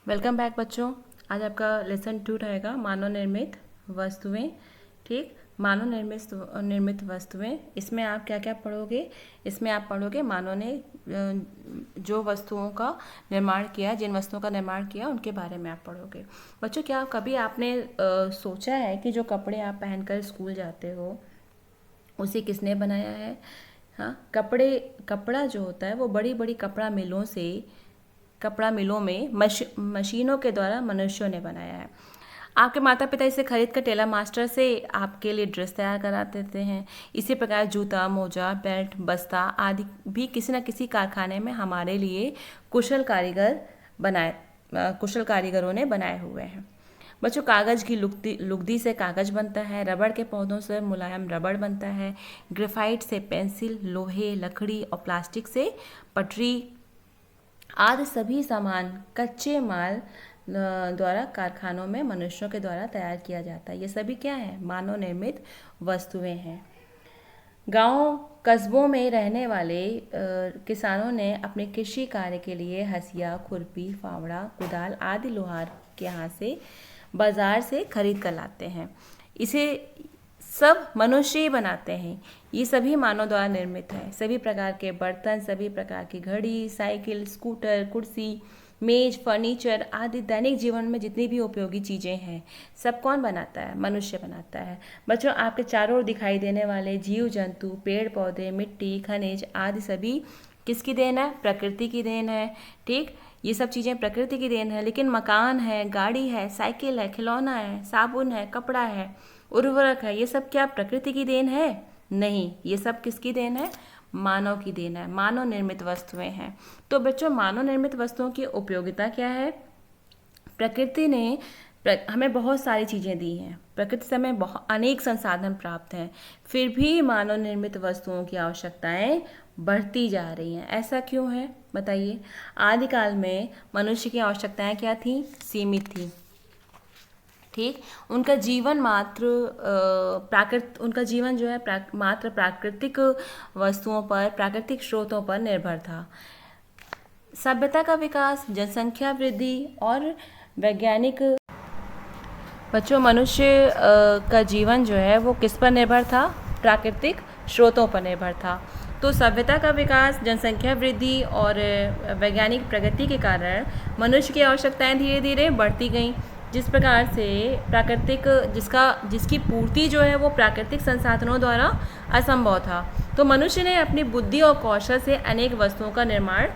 Welcome back बच्चों। आज आपका लेसन 2 रहेगा मानव निर्मित वस्तुएं। ठीक, मानव निर्मित वस्तुएं। इसमें आप क्या क्या पढ़ोगे? इसमें आप पढ़ोगे मानव ने जो वस्तुओं का निर्माण किया, जिन वस्तुओं का निर्माण किया उनके बारे में आप पढ़ोगे। बच्चों, क्या कभी आपने सोचा है कि जो कपड़े आप पहनकर स्कूल जाते हो उसे किसने बनाया है? हाँ, कपड़ा जो होता है वो बड़ी बड़ी कपड़ा मिलों में मशीनों के द्वारा मनुष्यों ने बनाया है। आपके माता पिता इसे खरीद कर टेलर मास्टर से आपके लिए ड्रेस तैयार करा देते हैं। इसी प्रकार जूता, मोजा, बेल्ट, बस्ता आदि भी किसी न किसी कारखाने में हमारे लिए कुशल कारीगरों ने बनाए हुए हैं। बच्चों, कागज़ की लुगदी से कागज़ बनता है, रबड़ के पौधों से मुलायम रबड़ बनता है, ग्रेफाइट से पेंसिल, लोहे, लकड़ी और प्लास्टिक से पटरी आदि सभी सामान कच्चे माल द्वारा कारखानों में मनुष्यों के द्वारा तैयार किया जाता है। ये सभी क्या है? मानव निर्मित वस्तुएं हैं। गांव कस्बों में रहने वाले किसानों ने अपने कृषि कार्य के लिए हंसिया, खुरपी, फावड़ा, कुदाल आदि लोहार के यहाँ से बाजार से खरीद कर लाते हैं। इसे सब मनुष्य ही बनाते हैं। ये सभी मानव द्वारा निर्मित है। सभी प्रकार के बर्तन, सभी प्रकार की घड़ी, साइकिल, स्कूटर, कुर्सी, मेज, फर्नीचर आदि दैनिक जीवन में जितनी भी उपयोगी चीज़ें हैं सब कौन बनाता है? मनुष्य बनाता है। बच्चों, आपके चारों ओर दिखाई देने वाले जीव जंतु, पेड़ पौधे, मिट्टी, खनिज आदि सभी किसकी देन है? प्रकृति की देन है। ठीक, ये सब चीज़ें प्रकृति की देन है। लेकिन मकान है, गाड़ी है, साइकिल है, खिलौना है, साबुन है, कपड़ा है, उर्वरक है, ये सब क्या प्रकृति की देन है? नहीं, ये सब किसकी देन है? मानव की देन है। मानव निर्मित वस्तुएं हैं। तो बच्चों, मानव निर्मित वस्तुओं की उपयोगिता क्या है? प्रकृति ने हमें बहुत सारी चीज़ें दी हैं। प्रकृति से हमें अनेक संसाधन प्राप्त हैं, फिर भी मानव निर्मित वस्तुओं की आवश्यकताएं बढ़ती जा रही हैं। ऐसा क्यों है बताइए? आदिकाल में मनुष्य की आवश्यकताएं क्या थी? सीमित थी। ठीक, उनका जीवन जो है मात्र प्राकृतिक वस्तुओं पर, प्राकृतिक स्रोतों पर निर्भर था। सभ्यता का विकास, जनसंख्या वृद्धि और वैज्ञानिक बच्चों, मनुष्य का जीवन जो है वो किस पर निर्भर था? प्राकृतिक स्रोतों पर निर्भर था। तो सभ्यता का विकास, जनसंख्या वृद्धि और वैज्ञानिक प्रगति के कारण मनुष्य की आवश्यकताएं धीरे धीरे बढ़ती गईं। जिस प्रकार से जिसकी पूर्ति जो है वो प्राकृतिक संसाधनों द्वारा असंभव था, तो मनुष्य ने अपनी बुद्धि और कौशल से अनेक वस्तुओं का निर्माण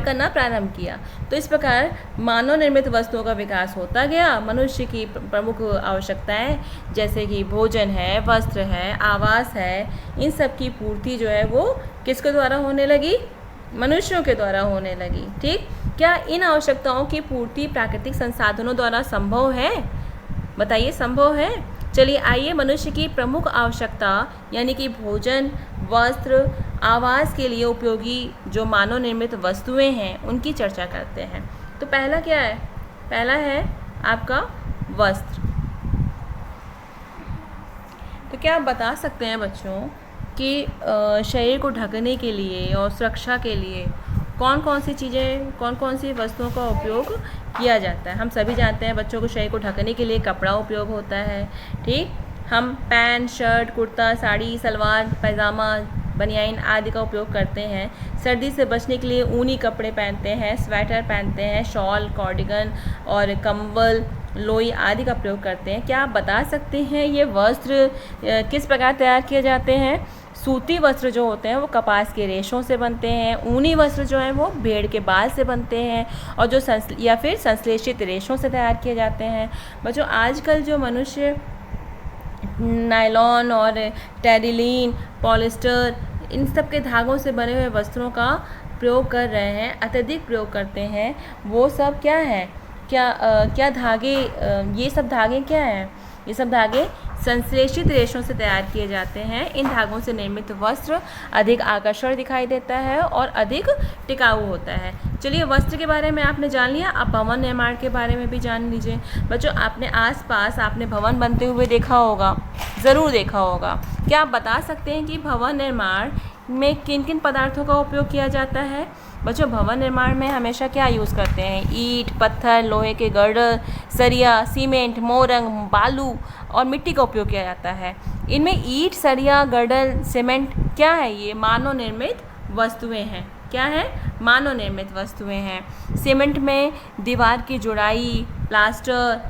करना प्रारंभ किया। तो इस प्रकार मानव निर्मित वस्तुओं का विकास होता गया। मनुष्य की प्रमुख आवश्यकताएं जैसे कि भोजन है, वस्त्र है, आवास है, इन सब की पूर्ति जो है वो किसके द्वारा होने लगी? मनुष्यों के द्वारा होने लगी। ठीक, क्या इन आवश्यकताओं की पूर्ति प्राकृतिक संसाधनों द्वारा संभव है? बताइए, संभव है? चलिए आइए मनुष्य की प्रमुख आवश्यकता यानी कि भोजन, वस्त्र, आवास के लिए उपयोगी जो मानव निर्मित वस्तुएं हैं उनकी चर्चा करते हैं। तो पहला क्या है? पहला है आपका वस्त्र। तो क्या आप बता सकते हैं बच्चों कि शरीर को ढकने के लिए और सुरक्षा के लिए कौन कौन सी वस्तुओं का उपयोग किया जाता है? हम सभी जानते हैं बच्चों को शरीर को ढकने के लिए कपड़ा उपयोग होता है। ठीक, हम पैंट, शर्ट, कुर्ता, साड़ी, सलवार, पैजामा, बनियान आदि का उपयोग करते हैं। सर्दी से बचने के लिए ऊनी कपड़े पहनते हैं, स्वेटर पहनते हैं, शॉल, कार्डिगन और कंबल, लोई आदि का प्रयोग करते हैं। क्या आप बता सकते हैं ये वस्त्र किस प्रकार तैयार किए जाते हैं? सूती वस्त्र जो होते हैं वो कपास के रेशों से बनते हैं। ऊनी वस्त्र जो है वो भेड़ के बाल से बनते हैं और जो संश्लेषित रेशों से तैयार किए जाते हैं। बच्चों, आजकल जो मनुष्य नायलॉन और टेरिलीन, पॉलिस्टर इन सब के धागों से बने हुए वस्त्रों का प्रयोग कर रहे हैं, अत्यधिक प्रयोग करते हैं, वो सब क्या है? क्या धागे, ये सब धागे क्या हैं? ये सब धागे संश्लेषित रेशों से तैयार किए जाते हैं। इन धागों से निर्मित वस्त्र अधिक आकर्षण दिखाई देता है और अधिक टिकाऊ होता है। चलिए, वस्त्र के बारे में आपने जान लिया, आप भवन निर्माण के बारे में भी जान लीजिए। बच्चों, आपने आसपास भवन बनते हुए देखा होगा, ज़रूर देखा होगा। क्या आप बता सकते हैं कि भवन निर्माण में किन किन पदार्थों का उपयोग किया जाता है? बच्चों भवन निर्माण में हमेशा क्या यूज़ करते हैं? ईंट, पत्थर, लोहे के गर्डर, सरिया, सीमेंट, मोरंग, बालू और मिट्टी का उपयोग किया जाता है। इनमें ईंट, सरिया, गर्डर, सीमेंट क्या है? ये मानव निर्मित वस्तुएं हैं। क्या है? मानव निर्मित वस्तुएं हैं। सीमेंट में दीवार की जुड़ाई, प्लास्टर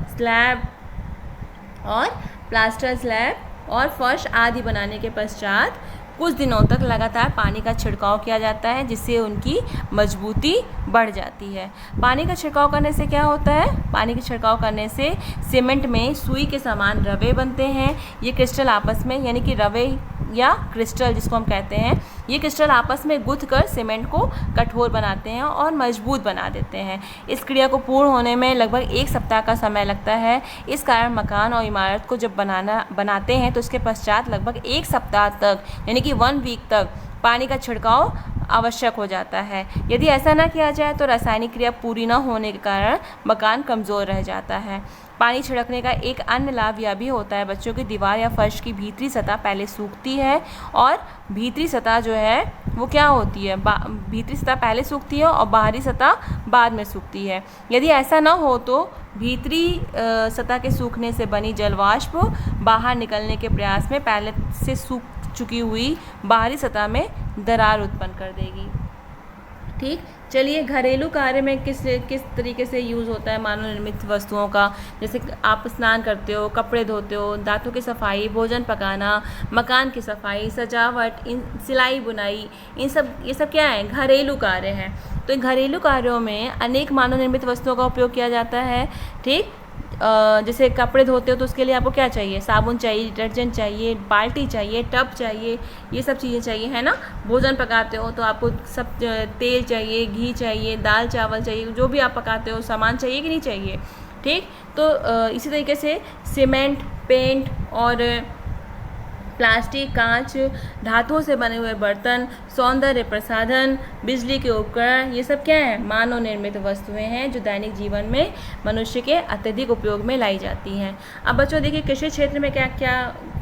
स्लैब और फर्श आदि बनाने के पश्चात कुछ दिनों तक लगातार पानी का छिड़काव किया जाता है, जिससे उनकी मजबूती बढ़ जाती है। पानी का छिड़काव करने से क्या होता है? पानी का छिड़काव करने से सीमेंट में सुई के समान रवे बनते हैं। ये क्रिस्टल आपस में, यानी कि रवे या क्रिस्टल जिसको हम कहते हैं, ये क्रिस्टल आपस में गुंथ कर सीमेंट को कठोर बनाते हैं और मजबूत बना देते हैं। इस क्रिया को पूर्ण होने में लगभग 1 सप्ताह का समय लगता है। इस कारण मकान और इमारत को जब बनाते हैं तो इसके पश्चात लगभग 1 सप्ताह तक, यानी कि 1 वीक तक पानी का छिड़काव आवश्यक हो जाता है। यदि ऐसा ना किया जाए तो रासायनिक क्रिया पूरी न होने के कारण मकान कमज़ोर रह जाता है। पानी छिड़कने का एक अन्य लाभ यह भी होता है बच्चों की दीवार या फर्श की भीतरी सतह पहले सूखती है और भीतरी सतह जो है वो क्या होती है? भीतरी सतह पहले सूखती है और बाहरी सतह बाद में सूखती है। यदि ऐसा ना हो तो भीतरी सतह के सूखने से बनी जलवाष्प बाहर निकलने के प्रयास में पहले से सूख चुकी हुई बाहरी सतह में दरार उत्पन्न कर देगी। ठीक, चलिए घरेलू कार्य में किस तरीके से यूज़ होता है मानव निर्मित वस्तुओं का? जैसे आप स्नान करते हो, कपड़े धोते हो, दांतों की सफाई, भोजन पकाना, मकान की सफाई, सजावट, सिलाई बुनाई, ये सब क्या है? घरेलू कार्य हैं। तो इन घरेलू कार्यों में अनेक मानव निर्मित वस्तुओं का उपयोग किया जाता है। ठीक, जैसे कपड़े धोते हो तो उसके लिए आपको क्या चाहिए? साबुन चाहिए, डिटर्जेंट चाहिए, बाल्टी चाहिए, टब चाहिए, ये सब चीज़ें चाहिए, है ना। भोजन पकाते हो तो आपको सब तेल चाहिए, घी चाहिए, दाल चावल चाहिए, जो भी आप पकाते हो सामान चाहिए कि नहीं चाहिए? ठीक, तो इसी तरीके से सीमेंट, पेंट और प्लास्टिक, कांच, धातुओं से बने हुए बर्तन, सौंदर्य प्रसाधन, बिजली के उपकरण, ये सब क्या है? मानव निर्मित वस्तुएं हैं जो दैनिक जीवन में मनुष्य के अत्यधिक उपयोग में लाई जाती हैं। अब बच्चों देखिए कृषि क्षेत्र में क्या क्या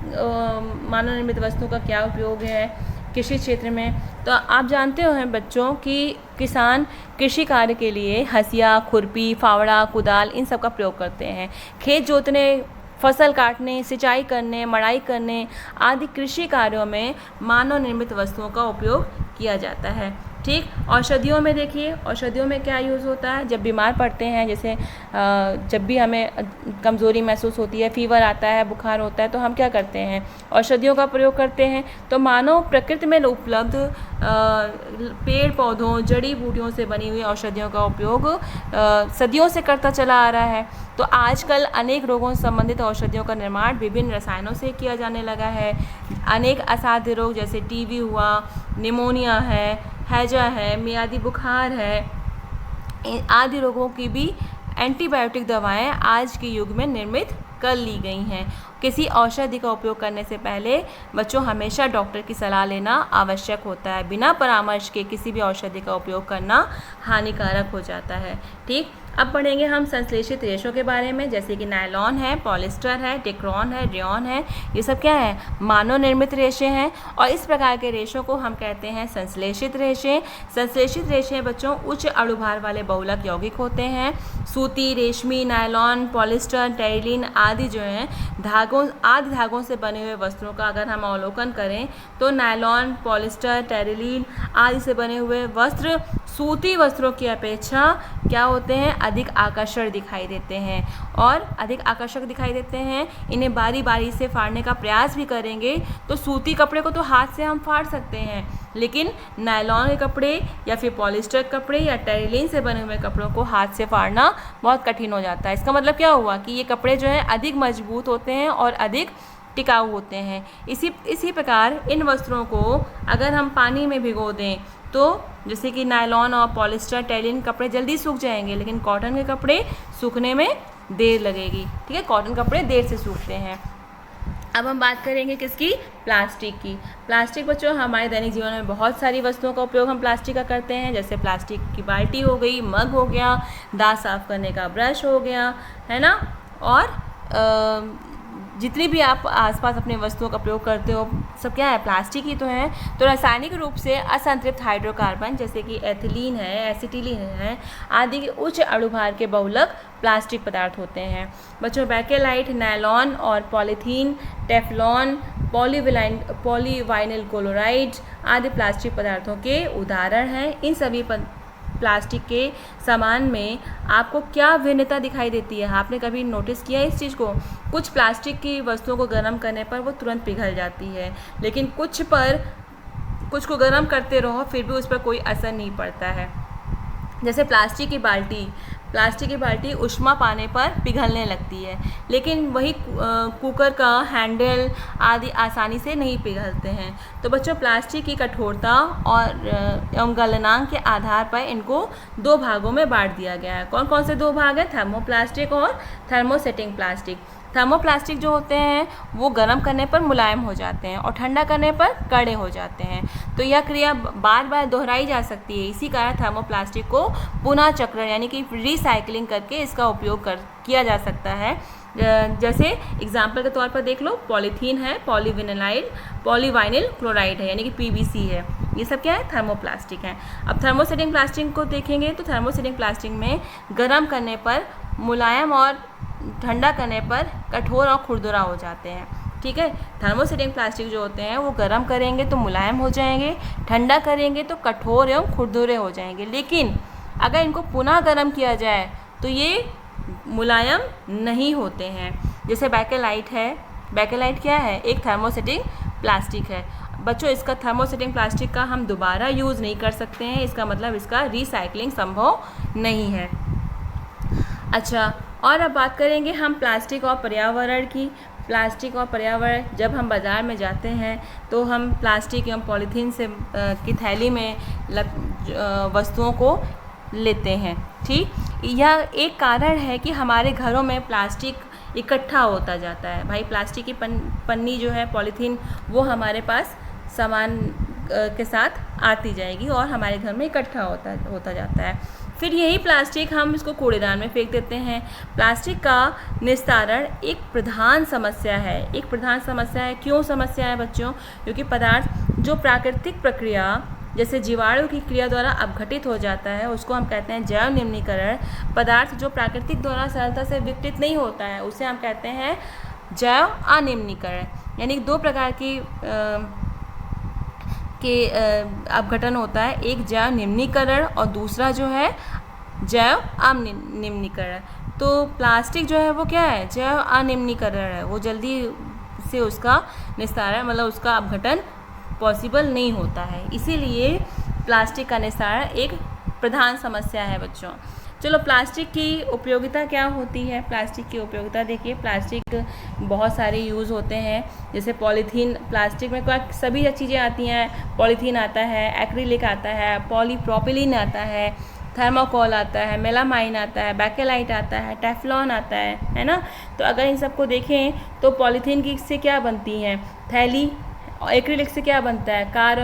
मानव निर्मित वस्तुओं का क्या उपयोग है कृषि क्षेत्र में? तो आप जानते हो हैं बच्चों कि किसान कृषि कार्य के लिए हंसिया, खुरपी, फावड़ा, कुदाल, इन सब का प्रयोग करते हैं। खेत जोतने, फसल काटने, सिंचाई करने, मड़ाई करने आदि कृषि कार्यों में मानव निर्मित वस्तुओं का उपयोग किया जाता है। ठीक, औषधियों में देखिए, औषधियों में क्या यूज़ होता है? जब बीमार पड़ते हैं, जैसे जब भी हमें कमज़ोरी महसूस होती है, फीवर आता है, बुखार होता है, तो हम क्या करते हैं? औषधियों का प्रयोग करते हैं। तो मानव प्रकृति में उपलब्ध पेड़ पौधों, जड़ी बूटियों से बनी हुई औषधियों का उपयोग सदियों से करता चला आ रहा है। तो आजकल अनेक रोगों से संबंधित औषधियों का निर्माण विभिन्न रसायनों से किया जाने लगा है। अनेक असाध्य रोग जैसे टीबी हुआ, निमोनिया है, हैजा है, मियादी बुखार है, आदि रोगों की भी एंटीबायोटिक दवाएं आज के युग में निर्मित कर ली गई हैं। किसी औषधि का उपयोग करने से पहले बच्चों हमेशा डॉक्टर की सलाह लेना आवश्यक होता है। बिना परामर्श के किसी भी औषधि का उपयोग करना हानिकारक हो जाता है। ठीक, अब पढ़ेंगे हम संश्लेषित रेशों के बारे में, जैसे कि नायलॉन है, पॉलिस्टर है, टेक्रोन है, रेयॉन है। ये सब क्या है? मानव निर्मित रेशे हैं और इस प्रकार के रेशों को हम कहते हैं संश्लेषित रेशे। संश्लेषित रेशे बच्चों उच्च अणुभार वाले बहुलक यौगिक होते हैं। सूती, रेशमी, नायलॉन, पॉलिस्टर, टेरिलीन आदि जो हैं धागों से बने हुए वस्त्रों का अगर हम अवलोकन करें तो नायलॉन, पॉलिस्टर, टेरिलीन आदि से बने हुए वस्त्र सूती वस्त्रों की अपेक्षा क्या होते हैं? अधिक आकर्षक दिखाई देते हैं और अधिक आकर्षक दिखाई देते हैं। इन्हें बारी बारी से फाड़ने का प्रयास भी करेंगे तो सूती कपड़े को तो हाथ से हम फाड़ सकते हैं, लेकिन नायलॉन के कपड़े या फिर पॉलिस्टर कपड़े या टेरिलीन से बने हुए कपड़ों को हाथ से फाड़ना बहुत कठिन हो जाता है। इसका मतलब क्या हुआ कि ये कपड़े जो हैं अधिक मजबूत होते हैं और अधिक टिकाऊ होते हैं। इसी प्रकार इन वस्त्रों को अगर हम पानी में भिगो दें तो जैसे कि नायलॉन और पॉलिस्टर, टेरिलीन कपड़े जल्दी सूख जाएंगे, लेकिन कॉटन के कपड़े सूखने में देर लगेगी। ठीक है, कॉटन कपड़े देर से सूखते हैं। अब हम बात करेंगे किसकी? प्लास्टिक की। प्लास्टिक बच्चों हमारे दैनिक जीवन में बहुत सारी वस्तुओं का उपयोग हम प्लास्टिक का करते हैं, जैसे प्लास्टिक की बाल्टी हो गई, मग हो गया, दांत साफ करने का ब्रश हो गया, है ना, और जितनी भी आप आसपास अपने वस्तुओं का प्रयोग करते हो सब क्या है, प्लास्टिक ही तो है। तो रासायनिक रूप से असंतृप्त हाइड्रोकार्बन जैसे कि एथिलीन है, एसिटिलीन है आदि के उच्च अणुभार के बहुलक प्लास्टिक पदार्थ होते हैं। बच्चों, बैकेलाइट, नायलॉन और पॉलीथीन, टेफ्लॉन, पॉलीवाइनिल क्लोराइड आदि प्लास्टिक पदार्थों के उदाहरण हैं। इन सभी प्लास्टिक के सामान में आपको क्या भिन्नता दिखाई देती है? आपने कभी नोटिस किया है इस चीज़ को? कुछ प्लास्टिक की वस्तुओं को गर्म करने पर वो तुरंत पिघल जाती है, लेकिन कुछ को गर्म करते रहो फिर भी उस पर कोई असर नहीं पड़ता है। जैसे प्लास्टिक की बाल्टी ऊष्मा पाने पर पिघलने लगती है, लेकिन वही कुकर का हैंडल आदि आसानी से नहीं पिघलते हैं। तो बच्चों, प्लास्टिक की कठोरता और एवं गलनांक के आधार पर इनको दो भागों में बांट दिया गया है। कौन कौन से दो भाग हैं? थर्मोप्लास्टिक और थर्मोसेटिंग प्लास्टिक। थर्मोप्लास्टिक जो होते हैं वो गर्म करने पर मुलायम हो जाते हैं और ठंडा करने पर कड़े हो जाते हैं। तो यह क्रिया बार बार दोहराई जा सकती है। इसी कारण थर्मोप्लास्टिक को पुनः चक्रण यानी कि रिसाइकलिंग करके इसका उपयोग किया जा सकता है। जैसे एग्जाम्पल के तौर पर देख लो, पॉलीथीन है, पॉलीवाइनिल क्लोराइड है यानी कि PVC है। ये सब क्या है? थर्मोप्लास्टिक है। अब थर्मोसेटिंग प्लास्टिक को देखेंगे तो थर्मोसेटिंग प्लास्टिक में गर्म करने पर मुलायम और ठंडा करने पर कठोर और खुरदुरा हो जाते हैं। ठीक है, थर्मोसेटिंग प्लास्टिक जो होते हैं वो गर्म करेंगे तो मुलायम हो जाएंगे, ठंडा करेंगे तो कठोर एवं खुरदुरे हो जाएंगे। लेकिन अगर इनको पुनः गर्म किया जाए तो ये मुलायम नहीं होते हैं। जैसे बैकेलाइट है, बैकेलाइट क्या है? एक थर्मोसेटिंग प्लास्टिक है। बच्चों, इसका थर्मोसेटिंग प्लास्टिक का हम दोबारा यूज़ नहीं कर सकते हैं, इसका मतलब इसका रिसाइकलिंग संभव नहीं है। अच्छा, और अब बात करेंगे हम प्लास्टिक और पर्यावरण की। प्लास्टिक और पर्यावरण, जब हम बाज़ार में जाते हैं तो हम प्लास्टिक एवं पॉलीथीन से की थैली में वस्तुओं को लेते हैं। ठीक, यह एक कारण है कि हमारे घरों में प्लास्टिक इकट्ठा होता जाता है। भाई, प्लास्टिक की पन्नी जो है, पॉलीथीन, वो हमारे पास सामान के साथ आती जाएगी और हमारे घर में इकट्ठा होता जाता है। फिर यही प्लास्टिक हम इसको कूड़ेदान में फेंक देते हैं। प्लास्टिक का निस्तारण एक प्रधान समस्या है। क्यों समस्या है बच्चों? क्योंकि पदार्थ जो प्राकृतिक प्रक्रिया जैसे जीवाणु की क्रिया द्वारा अपघटित हो जाता है उसको हम कहते हैं जैव निम्नीकरण। पदार्थ जो प्राकृतिक द्वारा सरलता से विघटित नहीं होता है उसे हम कहते हैं जैव अनिम्नीकरण। यानी दो प्रकार की अपघटन होता है, एक जैव निम्नीकरण और दूसरा जो है जैव अनिम्नीकरण। तो प्लास्टिक जो है वो क्या है? जैव अनिम्नीकरण है, वो जल्दी से उसका निस्तारण मतलब उसका अपघटन पॉसिबल नहीं होता है, इसीलिए प्लास्टिक का निस्तारण एक प्रधान समस्या है बच्चों। चलो, प्लास्टिक की उपयोगिता क्या होती है? प्लास्टिक की उपयोगिता देखिए, प्लास्टिक बहुत सारे यूज़ होते हैं। जैसे पॉलीथीन, प्लास्टिक में सभी चीज़ें आती हैं। पॉलीथीन आता है, एक्रिलिक आता है, पॉलीप्रोपिलीन आता है, थर्माकोल आता है, मेलामाइन आता है, बैकेलाइट आता है, टेफ्लॉन आता है ना। तो अगर इन सबको देखें तो पॉलीथीन की से क्या बनती हैं? थैली। एक्रिलिक से क्या बनता है? कार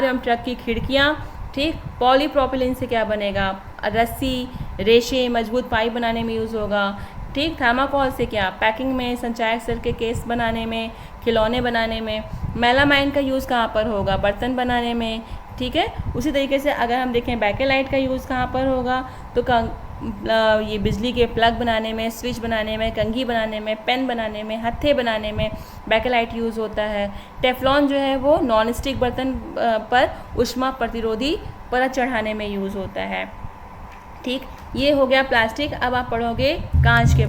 एवं ट्रक की खिड़कियाँ। ठीक, पॉलीप्रोपिलीन से क्या बनेगा? रस्सी, रेशे, मजबूत पाइप बनाने में यूज़ होगा। ठीक, थर्माकोल से क्या? पैकिंग में, संचायक सेल के केस बनाने में, खिलौने बनाने में। मेलामाइन का यूज़ कहाँ पर होगा? बर्तन बनाने में। ठीक है, उसी तरीके से अगर हम देखें बैकेलाइट का यूज़ कहाँ पर होगा तो ये बिजली के प्लग बनाने में, स्विच बनाने में, कंघी बनाने में, पेन बनाने में, हत्थे बनाने में बैकेलाइट यूज़ होता है। टेफ्लॉन जो है वो नॉन स्टिक बर्तन पर ऊष्मा प्रतिरोधी परत चढ़ाने में यूज़ होता है। ठीक, ये हो गया प्लास्टिक। अब आप पढ़ोगे कांच के